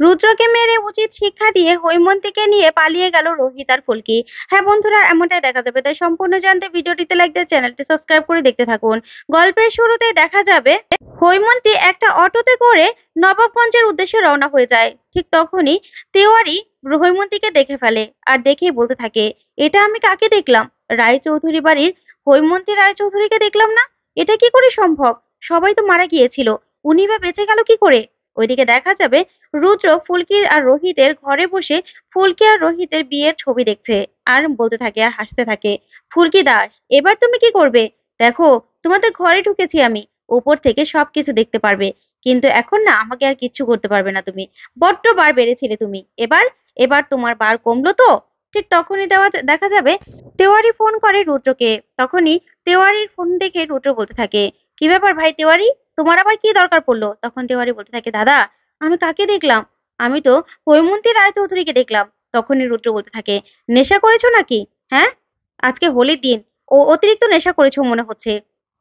রুদ্রকে মেরে উচিত শিক্ষা দিয়ে হৈমন্তীকে নিয়ে পালিয়ে গেল রোহিত আর ফুলকি। হ্যাঁ বন্ধুরা, এমনটাই দেখা যাবে। তাই সম্পূর্ণ জানতে ভিডিওটিতে লাইক দিয়ে চ্যানেলটি সাবস্ক্রাইব করে দেখতে থাকুন। গল্পের শুরুতেই দেখা যাবে হৈমন্তী একটা অটোতে করে নবাবগঞ্জের উদ্দেশ্যে রওনা হয়ে যায়। ঠিক তখনই তেওয়ারি হৈমন্তীকে দেখে ফেলে আর দেখেই বলতে থাকে, এটা আমি কাকে দেখলাম? রায়চৌধুরী বাড়ির হৈমন্তী রায়চৌধুরীকে দেখলাম না। এটা কি করে সম্ভব? সবাই তো মারা গিয়েছিল, উনি বা বেঁচে গেল কি করে? ওইদিকে দেখা যাবে রুদ্র ফুলকি আর রোহিতের ঘরে বসে ফুলকি আর রোহিতের বিয়ের ছবি দেখছে আর বলতে থাকে আর হাসতে থাকে, ফুলকি দাস, এবার তুমি কি করবে? দেখো, তোমাদের ঘরে ঢুকেছি আমি, উপর থেকে সবকিছু দেখতে পারবে, কিন্তু এখন না আমাকে আর কিচ্ছু করতে পারবে না তুমি। বড্ড বার বেড়েছিলে তুমি। এবার এবার তোমার বার কমলো তো? ঠিক তখনই দেখা যাবে তেওয়ারি ফোন করে রুদ্রকে। তখনই তেওয়ারির ফোন দেখে রুদ্র বলতে থাকে, কি ব্যাপার ভাই তেওয়ারি, তোমার আবার কি দরকার পড়লো? তখন তেওয়ারি বলতে থাকে, দাদা আমি কাকে দেখলাম? আমি তো হৈমন্তী রায়চৌধুরীকে দেখলাম। তখনই রুদ্র বলতে থাকে, নেশা করেছো নাকি? হ্যাঁ, আজকে হোলির দিন, ও অতিরিক্ত নেশা করেছো মনে হচ্ছে।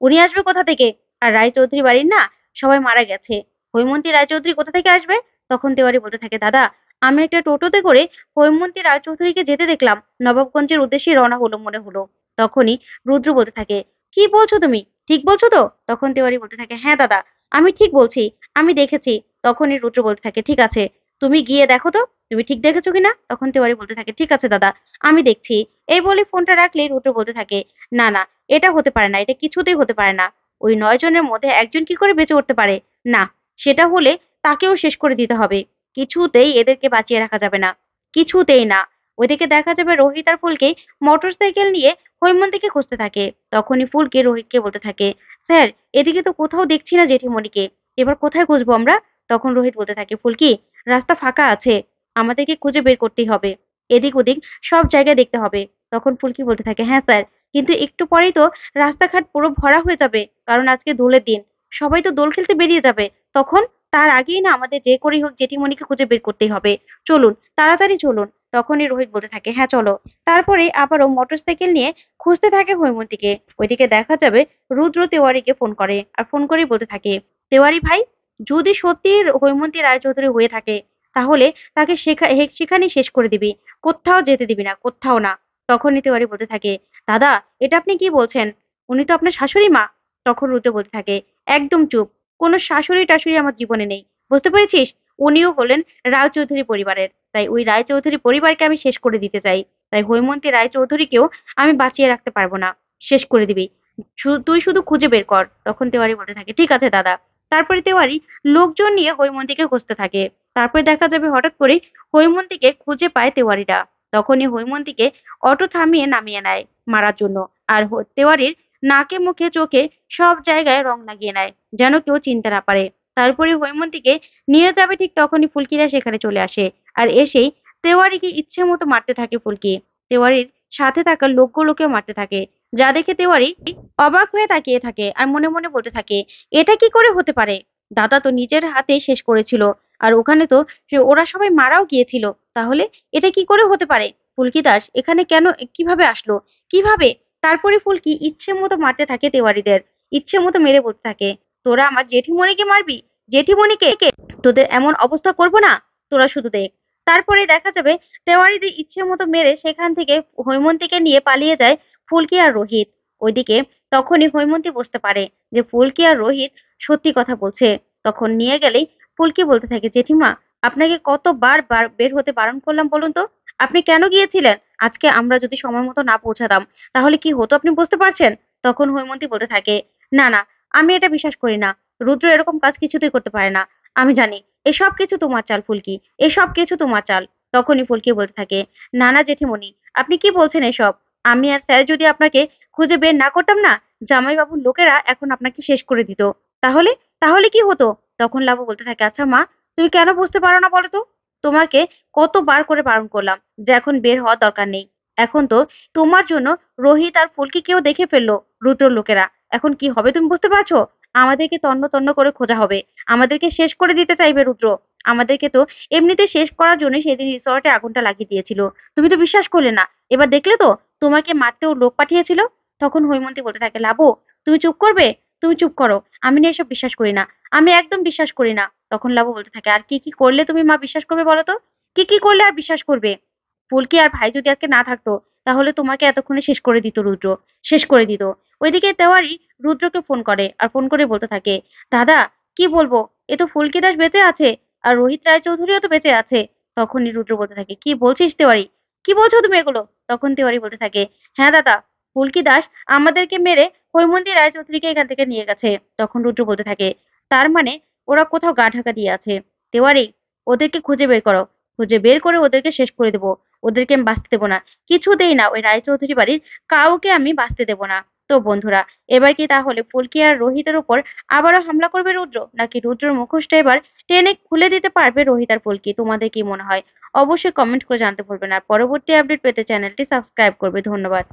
উনি আসবে কোথা থেকে? আর রায়চৌধুরী বাড়ির না সবাই মারা গেছে, হৈমন্তী রায়চৌধুরী কোথা থেকে আসবে? তখন তেওয়ারি বলতে থাকে, দাদা আমি একটা টোটোতে করে হৈমন্তী রায়চৌধুরীকে যেতে দেখলাম, নবাবগঞ্জের উদ্দেশ্যে রওনা হলো মনে হলো। তখনই রুদ্র বলতে থাকে, কি বলছো তুমি, ঠিক বলছো তো? তখন তেওয়ারি বলতে থাকে, হ্যাঁ দাদা আমি ঠিক বলছি, আমি দেখেছি। তখনই রুদ্র বলতে থাকে, ঠিক আছে তুমি গিয়ে দেখো তো তুমি ঠিক দেখেছো কিনা। তখন তেওয়ারি বলতে থাকে, ঠিক আছে দাদা আমি দেখছি। এই বলে ফোনটা রাখলে রুদ্র বলতে থাকে, না না, এটা হতে পারে না, এটা কিছুতেই হতে পারে না। ওই 9 জনের মধ্যে একজন কি করে বেঁচে উঠতে পারে? না, সেটা হলে তাকেও শেষ করে দিতে হবে। কিছুতেই এদেরকে বাঁচিয়ে রাখা যাবে না, কিছুতেই না। ওইদিকে দেখা যাবে রোহিত আর ফুলকি মোটরসাইকেল নিয়ে হৈমন্তীকে খুঁজতে থাকে। তখনই ফুলকি রোহিতকে বলতে থাকে, স্যার এদিকে তো কোথাও দেখছি না জেঠিমণিকে, এবার কোথায় খুঁজবো আমরা? তখন রোহিত বলতে থাকে, ফুলকি রাস্তা ফাঁকা আছে, আমাদেরকে খুঁজে বের করতেই হবে, এদিক ওদিক সব জায়গায় দেখতে হবে। তখন ফুলকি বলতে থাকে, হ্যাঁ স্যার, কিন্তু একটু পরেই তো রাস্তাঘাট পুরো ভরা হয়ে যাবে, কারণ আজকে দোলের দিন, সবাই তো দোল খেলতে বেরিয়ে যাবে তখন। তার আগেই না আমাদের যে করেই হোক জেঠিমণিকে খুঁজে বের করতেই হবে, চলুন তাড়াতাড়ি চলুন। তখনই রোহিত বলতে থাকে, হ্যাঁ চলো। তারপরে আবারও মোটরসাইকেল নিয়ে খুঁজতে থাকে হৈমন্তীকে। ওইদিকে দেখা যাবে রুদ্র তেওয়ারিকে ফোন করে আর ফোন করেই বলতে থাকে, তেওয়ারি ভাই, যদি সত্যি হৈমন্তী রায়চৌধুরী হয়ে থাকে তাহলে তাকে সেখানেই শেষ করে দিবি, কোথাও যেতে দিবি না, কোথাও না। তখনই তেওয়ারি বলতে থাকে, দাদা এটা আপনি কি বলছেন? উনি তো আপনার শাশুড়ি মা। তখন রুদ্র বলতে থাকে, একদম চুপ, কোনো শাশুড়ি টাশুড়ি আমার জীবনে নেই, বুঝতে পেরেছিস? উনিও হলেন রায়চৌধুরী পরিবারের, তাই ওই রায়চৌধুরী পরিবারকে আমি শেষ করে দিতে চাই। তাই হৈমন্তী রায়চৌধুরীকেও আমি বাঁচিয়ে রাখতে পারবো না, শেষ করে দিবি, তুই শুধু খুঁজে বের কর। তখন তেওয়ারি বলতে থাকে, ঠিক আছে দাদা। তারপরে তেওয়ারি লোকজন নিয়ে হৈমন্তীকে খুঁজতে থাকে। তারপরে দেখা যাবে হঠাৎ করে হৈমন্তীকে খুঁজে পায় তেওয়ারিরা। তখনই হৈমন্তীকে অটো থামিয়ে নামিয়ে নেয় মারার জন্য। আর তেওয়ারির নাকে মুখে চোখে সব জায়গায় রং লাগিয়ে নেয়, যেন কেউ চিনতে না পারে। তারপরে হৈমন্তীকে নিয়ে যাবে, ঠিক তখনই ফুলকিরা সেখানে চলে আসে। আর এসেই তেওয়ারিকে ইচ্ছে মতো মারতে থাকে ফুলকি। তেওয়ারির সাথে থাকা লোকগুলোকেও মারতে থাকে, যা দেখে তেওয়ারি অবাক হয়ে তাকিয়ে থাকে আর মনে মনে বলতে থাকে, এটা কি করে হতে পারে? দাদা তো নিজের হাতে শেষ করেছিল, আর ওখানে তো ওরা সবাই মারাও গিয়েছিল, তাহলে এটা কি করে হতে পারে? ফুলকি দাস এখানে কেন, কিভাবে আসলো, কিভাবে? তারপরে ফুলকি ইচ্ছে মতো মারতে থাকে তেওয়ারিদের, ইচ্ছে মতো মেরে বলতে থাকে, তোরা আমার জেঠিমণিকে মারবি? জেঠিমণিকে তোদের এমন অবস্থা করব না, তোরা শুধু দেখ। তারপরে দেখা যাবে তেওয়ারিদের ইচ্ছে মতো মেরে সেখান থেকে হৈমন্তীকে নিয়ে পালিয়ে যায় ফুলকি আর রোহিত। ওইদিকে তখনই হৈমন্তী বুঝতে পারে যে ফুলকি আর রোহিত সত্যি কথা বলছে। তখন নিয়ে গেলেই ফুলকি বলতে থাকে, জেঠিমা আপনাকে কতবার বের হতে বারণ করলাম বলুন তো, আপনি কেন গিয়েছিলেন? আজকে আমরা যদি সময় মতো না পৌঁছাতাম তাহলে কি হতো আপনি বুঝতে পারছেন? তখন হৈমন্তী বলতে থাকে, না না, আমি এটা বিশ্বাস করি না, রুদ্র এরকম কাজ কিছুতেই করতে পারে না। আমি জানি এসব কিছু তোমার চাল ফুলকি, এসব কিছু তোমার চাল। তখনই ফুলকি বলতে থাকে, না না জেঠিমণি, আপনি কি বলছেন এসব? আমি আর স্যার যদি আপনাকে খুঁজে বের না করতাম না, জামাইবাবুর লোকেরা এখন আপনাকে শেষ করে দিত। তাহলে তাহলে কি হতো? তখন লাবু বলতে থাকে, আচ্ছা মা, তুমি কেন বুঝতে পারো না বলো তো? তোমাকে কতবার করে বারণ করলাম যে এখন বের হওয়ার দরকার নেই। এখন তো তোমার জন্য রোহিত আর ফুলকিকেও দেখে ফেললো রুদ্র লোকেরা। এখন কি হবে তুমি বুঝতে পারছো? আমাদেরকে তন্ন তন্ন করে খোঁজা হবে, আমাদেরকে শেষ করে দিতে চাইবে রুদ্র। আমাদেরকে তো এমনিতে শেষ করার জন্য সেদিন রিসর্টে আগুনটা লাগিয়ে দিয়েছিল, তুমি তো বিশ্বাস করলে না, এবার দেখলে তো তোমাকে মারতেও লোক পাঠিয়েছিল। তখন হৈমন্তী বলতে থাকে, লাবু তুমি চুপ করবে, তুমি চুপ করো, আমি না এসব বিশ্বাস করি না, আমি একদম বিশ্বাস করি না। তখন লাবু বলতে থাকে, আর কি কি করলে তুমি মা বিশ্বাস করবে বলো তো? কি কি করলে আর বিশ্বাস করবে? ফুলকি আর ভাই যদি আজকে না থাকতো তাহলে তোমাকে এতক্ষণে শেষ করে দিত রুদ্র, শেষ করে দিত। ওইদিকে তেওয়ারি রুদ্রকে ফোন করে আর ফোন করে বলতে থাকে, দাদা কি বলবো, এ তো ফুলকি দাস বেঁচে আছে আর রোহিত রায়চৌধুরীও তো বেঁচে আছে। তখনই রুদ্র বলতে থাকে, কি বলছিস তেওয়ারি, কি বলছো তুমি এগুলো? তখন তেওয়ারি বলতে থাকে, হ্যাঁ দাদা, ফুলকি দাস আমাদেরকে মেরে হৈমন্তী রায়চৌধুরীকে এখান থেকে নিয়ে গেছে। তখন রুদ্র বলতে থাকে, তার মানে ওরা কোথাও গা ঢাকা দিয়ে আছে। তেওয়ারি, ওদেরকে খুঁজে বের করো, খুঁজে বের করে ওদেরকে শেষ করে দেবো। ওদেরকে আমি বাঁচতে দেবো না, কিছুতেই না। ওই রায়চৌধুরী বাড়ির কাউকে আমি বাঁচতে দেবো না। তো বন্ধুরা, এবার কি তাহলে ফুলকি আর রোহিতের উপর আবারও হামলা করবে রুদ্র, নাকি রুদ্রর মুখোশটা এবার টেনে খুলে দিতে পারবে রোহিত আর ফুলকি? তোমাদের কি মনে হয়? অবশ্যই কমেন্ট করে জানতে ভুলবেন। আর পরবর্তী আপডেট পেতে চ্যানেলটি সাবস্ক্রাইব করবে। ধন্যবাদ।